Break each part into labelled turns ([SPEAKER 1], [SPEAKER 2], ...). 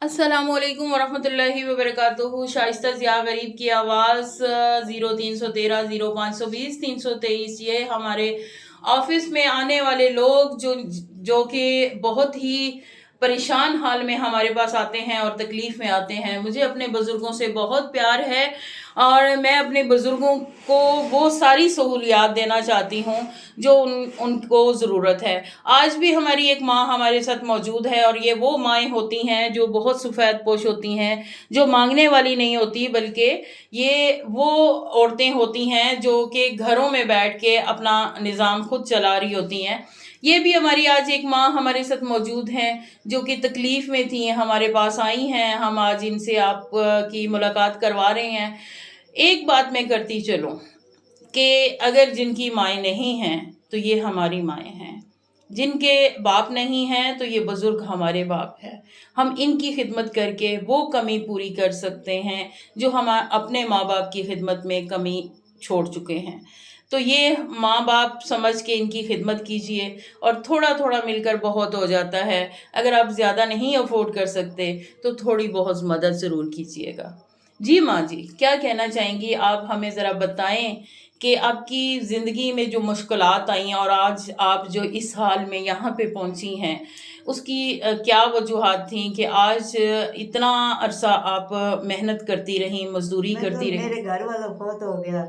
[SPEAKER 1] अस्सलाम वालेकुम वरहमतुल्लाहि वबरकातुहू। शाइस्ता ज़िया गरीब की आवाज़ 0313 0520 323। ये हमारे ऑफिस में आने वाले लोग जो कि बहुत ही परेशान हाल में हमारे पास आते हैं और तकलीफ़ में आते हैं। मुझे अपने बुज़ुर्गों से बहुत प्यार है और मैं अपने बुज़ुर्गों को वो सारी सहूलियात देना चाहती हूँ जो उनको ज़रूरत है। आज भी हमारी एक माँ हमारे साथ मौजूद है और ये वो माएँ होती हैं जो बहुत सफ़ेद पोश होती हैं, जो मांगने वाली नहीं होती, बल्कि ये वो औरतें होती हैं जो कि घरों में बैठ के अपना निज़ाम खुद चला रही होती हैं। ये भी हमारी आज एक माँ हमारे साथ मौजूद हैं जो कि तकलीफ़ में थी, हमारे पास आई हैं। हम आज इनसे आप की मुलाकात करवा रहे हैं। एक बात मैं करती चलूँ कि अगर जिनकी माएँ नहीं हैं तो ये हमारी माएँ हैं, जिनके बाप नहीं हैं तो ये बुज़ुर्ग हमारे बाप हैं। हम इनकी खिदमत करके वो कमी पूरी कर सकते हैं जो हम अपने माँ बाप की खिदमत में कमी छोड़ चुके हैं। तो ये माँ बाप समझ के इनकी खिदमत कीजिए और थोड़ा थोड़ा मिलकर बहुत हो जाता है। अगर आप ज़्यादा नहीं अफोर्ड कर सकते तो थोड़ी बहुत मदद ज़रूर कीजिएगा। जी माँ जी, क्या कहना चाहेंगी आप? हमें ज़रा बताएं कि आपकी ज़िंदगी में जो मुश्किलात आई और आज आप जो इस हाल में यहाँ पे पहुँची हैं, उसकी क्या वजूहात थी कि आज इतना अरसा आप मेहनत करती रहीं, मजदूरी
[SPEAKER 2] मैं तो
[SPEAKER 1] करती रहीं?
[SPEAKER 2] मेरे घर वाला फौत हो गया,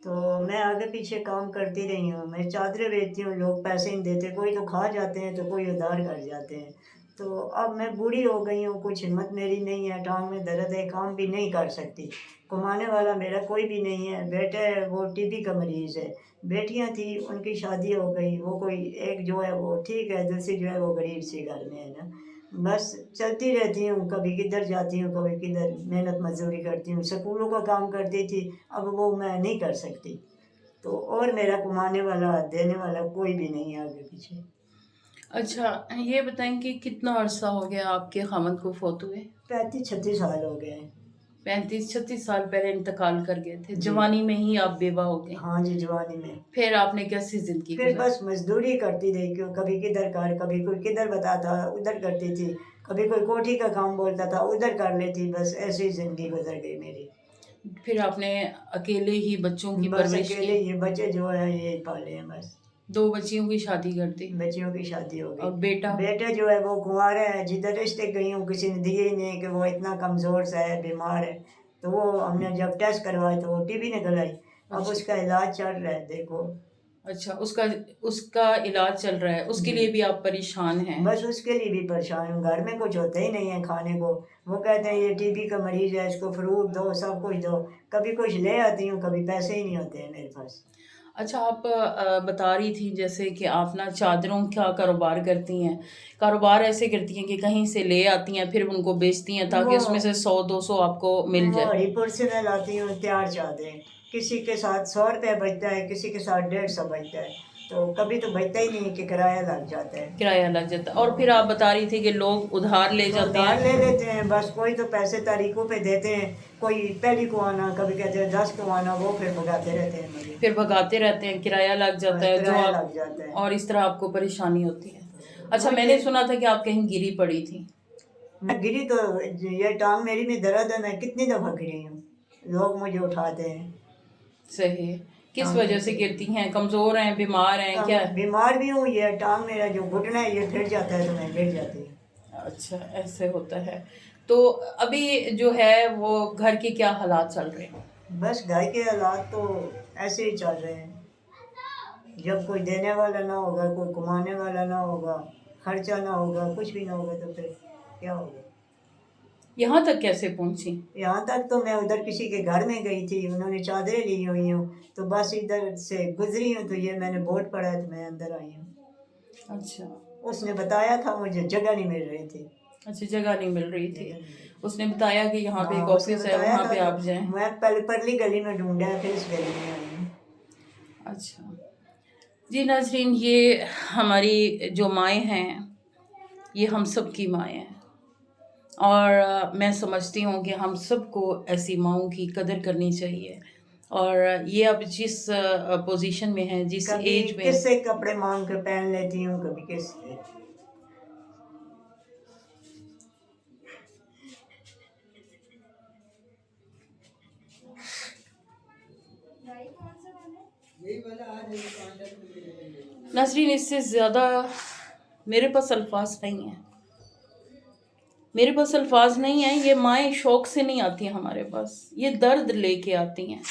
[SPEAKER 2] तो मैं आगे पीछे काम करती रही हूँ। मैं चादरें बेचती हूँ, लोग पैसे नहीं देते, कोई तो खा जाते हैं तो कोई उधार कर जाते हैं। तो अब मैं बूढ़ी हो गई हूँ, कुछ हिम्मत मेरी नहीं है, टाँग में दर्द है, काम भी नहीं कर सकती। कमाने वाला मेरा कोई भी नहीं है, बेटे वो टीबी का मरीज़ है, बेटियाँ थी उनकी शादी हो गई, वो कोई एक जो है वो ठीक है, दूसरी जो है वो गरीब सी घर में है ना। बस चलती रहती हूँ, कभी किधर जाती हूँ, कभी किधर, मेहनत मज़दूरी करती हूँ। स्कूलों का काम करती थी, अब वो मैं नहीं कर सकती। तो और मेरा कमाने वाला, देने वाला कोई भी नहीं है आगे पीछे।
[SPEAKER 1] अच्छा, ये बताएं कि कितना अरसा हो गया आपके खामद को फौत हुए?
[SPEAKER 2] 35-36 साल हो गए हैं।
[SPEAKER 1] 35-36 साल पहले इंतकाल कर गए थे।
[SPEAKER 2] जी।
[SPEAKER 1] जवानी में ही आप बेवा हो गई।
[SPEAKER 2] हाँ जी, जवानी में।
[SPEAKER 1] फिर आपने कैसी जिंदगी
[SPEAKER 2] फिर
[SPEAKER 1] गुजारी?
[SPEAKER 2] बस मज़दूरी करती रही, क्यों कभी किधर कर, कभी कोई किधर बताता, उधर करती थी। कभी कोई कोठी का काम बोलता था, उधर कर लेती, बस ऐसी ज़िंदगी गुज़र गई मेरी।
[SPEAKER 1] फिर आपने अकेले ही बच्चों की
[SPEAKER 2] बस
[SPEAKER 1] परवरिश की?
[SPEAKER 2] अकेले ये बच्चे जो हैं ये पाले हैं बस।
[SPEAKER 1] 2 बच्चियों की शादी कर दी
[SPEAKER 2] बच्चियों की शादी हो गई।
[SPEAKER 1] और बेटा?
[SPEAKER 2] बेटे जो है वो कुँवारे हैं, जिधर रिश्ते गई हूँ किसी ने दिए ही नहीं कि वो इतना कमज़ोर सा है, बीमार है। तो वो हमने जब टेस्ट करवाए तो वो टीबी निकल आई। अब
[SPEAKER 1] अच्छा।
[SPEAKER 2] उसका इलाज चल रहा है देखो।
[SPEAKER 1] अच्छा, उसका उसका इलाज चल रहा है, उसके
[SPEAKER 2] जी।
[SPEAKER 1] लिए भी आप परेशान हैं?
[SPEAKER 2] बस उसके लिए भी परेशान हूँ, घर में कुछ होता ही नहीं है खाने को। वो कहते हैं ये टीबी का मरीज़ है, इसको फ्रूट दो, सब कुछ दो। कभी कुछ ले आती हूँ, कभी पैसे ही नहीं होते हैं मेरे पास।
[SPEAKER 1] अच्छा, आप बता रही थी जैसे कि आप ना चादरों का कारोबार करती हैं। कारोबार ऐसे करती हैं कि कहीं से ले आती हैं फिर उनको बेचती हैं ताकि
[SPEAKER 2] वो
[SPEAKER 1] उसमें से 100-200 आपको मिल
[SPEAKER 2] वो
[SPEAKER 1] जाए।
[SPEAKER 2] हरिपुर से मैं लाती हूँ तैयार चादरें। किसी के साथ 100 रुपये बचता है, किसी के साथ 150 बचता है। तो कभी तो बचता ही नहीं कि किराया लग जाता है।
[SPEAKER 1] किराया लग जाता है। और फिर आप बता रही थी कि लोग उधार ले
[SPEAKER 2] तो
[SPEAKER 1] जाते
[SPEAKER 2] उधार ले
[SPEAKER 1] हैं।
[SPEAKER 2] लेते हैं, बस कोई तो पैसे तारीखों पे देते हैं, कोई पहली को आना, कभी कहते हैं 10 को आना, वो फिर भगाते रहते हैं मुझे।
[SPEAKER 1] फिर भगाते रहते हैं, किराया लग जाता
[SPEAKER 2] बस
[SPEAKER 1] है जो
[SPEAKER 2] किराया
[SPEAKER 1] आप,
[SPEAKER 2] लग जाता है।
[SPEAKER 1] और इस तरह आपको परेशानी होती है।
[SPEAKER 2] तो
[SPEAKER 1] अच्छा,
[SPEAKER 2] वही
[SPEAKER 1] मैंने
[SPEAKER 2] है।
[SPEAKER 1] सुना था कि आप कहीं गिरी पड़ी थी।
[SPEAKER 2] मैं गिरी तो, ये टाँग मेरी में दर्द है, मैं कितनी दफ़ा गिरी हूँ। लोग मुझे उठाते हैं।
[SPEAKER 1] सही। किस
[SPEAKER 2] टाँग
[SPEAKER 1] वजह से
[SPEAKER 2] मेरी
[SPEAKER 1] गिरती हैं? कमज़ोर हैं, बीमार हैं, क्या है?
[SPEAKER 2] बीमार भी हूँ, ये टाँग मेरा जो घुटना है ये फिर जाता है तो मैं गिर जाती हूँ।
[SPEAKER 1] अच्छा, ऐसे होता है। तो अभी जो है वो घर के क्या हालात चल रहे हैं?
[SPEAKER 2] बस घर के हालात तो ऐसे ही चल रहे हैं। जब कोई देने वाला ना होगा, कोई कमाने वाला ना होगा, खर्चा ना होगा, कुछ भी ना होगा तो फिर क्या होगा।
[SPEAKER 1] यहाँ तक कैसे पहुँची?
[SPEAKER 2] यहाँ तक तो मैं उधर किसी के घर में गई थी, उन्होंने चादरें ली हुई हूँ, तो बस इधर से गुजरी हूँ तो ये मैंने बोर्ड पढ़ा है तो मैं अंदर आई हूँ।
[SPEAKER 1] अच्छा।
[SPEAKER 2] उसने बताया था, मुझे जगह नहीं मिल रही थी।
[SPEAKER 1] अच्छा, जगह नहीं मिल रही थी।
[SPEAKER 2] जगह नहीं मिल रही।
[SPEAKER 1] उसने बताया कि यहाँ पे
[SPEAKER 2] हाँ,
[SPEAKER 1] एक
[SPEAKER 2] उसने
[SPEAKER 1] ऑफिस है,
[SPEAKER 2] बताया
[SPEAKER 1] वहाँ
[SPEAKER 2] था
[SPEAKER 1] पे
[SPEAKER 2] तो
[SPEAKER 1] आप जाएँ।
[SPEAKER 2] मैं पहले परली गली में ढूंढा, फिर इस गली में आई हूँ।
[SPEAKER 1] अच्छा। जी नाज़रीन, ये हमारी जो माएँ हैं, ये हम सब की माएँ हैं। और मैं समझती हूँ कि हम सबको ऐसी माँओं की कदर करनी चाहिए। और ये अब जिस पोजीशन में है, जिस
[SPEAKER 2] कभी
[SPEAKER 1] एज में,
[SPEAKER 2] किससे कपड़े मांग के पहन लेती हूँ, कभी किससे।
[SPEAKER 1] नाज़रीन, इससे ज़्यादा मेरे पास अल्फाज नहीं हैं, मेरे पास अल्फाज नहीं हैं। ये माएँ शौक़ से नहीं आती हैं हमारे पास, ये दर्द लेके आती हैं,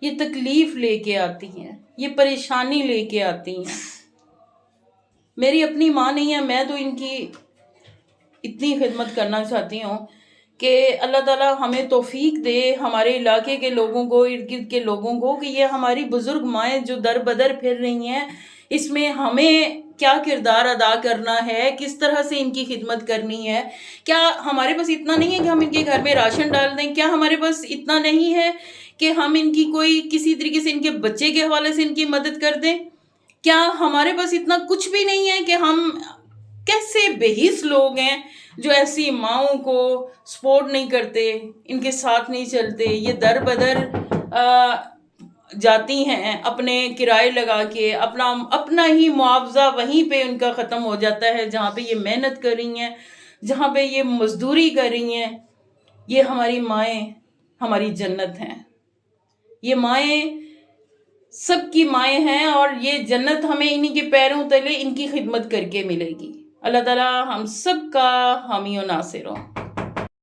[SPEAKER 1] ये तकलीफ़ लेके आती हैं, ये परेशानी लेके आती हैं। मेरी अपनी माँ नहीं है, मैं तो इनकी इतनी खिदमत करना चाहती हूँ कि अल्लाह ताला हमें तौफीक दे, हमारे इलाके के लोगों को, इर्द गिर्द के लोगों को, कि ये हमारी बुज़ुर्ग माएँ जो दर बदर फिर रही हैं, इसमें हमें क्या किरदार अदा करना है, किस तरह से इनकी खिदमत करनी है। क्या हमारे पास इतना नहीं है कि हम इनके घर में राशन डाल दें? क्या हमारे पास इतना नहीं है कि हम इनकी कोई किसी तरीके से इनके बच्चे के हवाले से इनकी मदद कर दें? क्या हमारे पास इतना कुछ भी नहीं है कि हम कैसे बेहिस लोग हैं जो ऐसी माँओं को सपोर्ट नहीं करते, इनके साथ नहीं चलते, ये दर बदर जाती हैं अपने किराए लगा के, अपना ही मुआवजा वहीं पे उनका ख़त्म हो जाता है जहाँ पे ये मेहनत कर रही हैं, जहाँ पे ये मजदूरी कर रही हैं। ये हमारी माएँ हमारी जन्नत हैं, ये माएँ सबकी माएँ हैं, और ये जन्नत हमें इन्हीं के पैरों तले इनकी खिदमत करके मिलेगी। अल्लाह ताला हम सब का हामी और नासिर हो।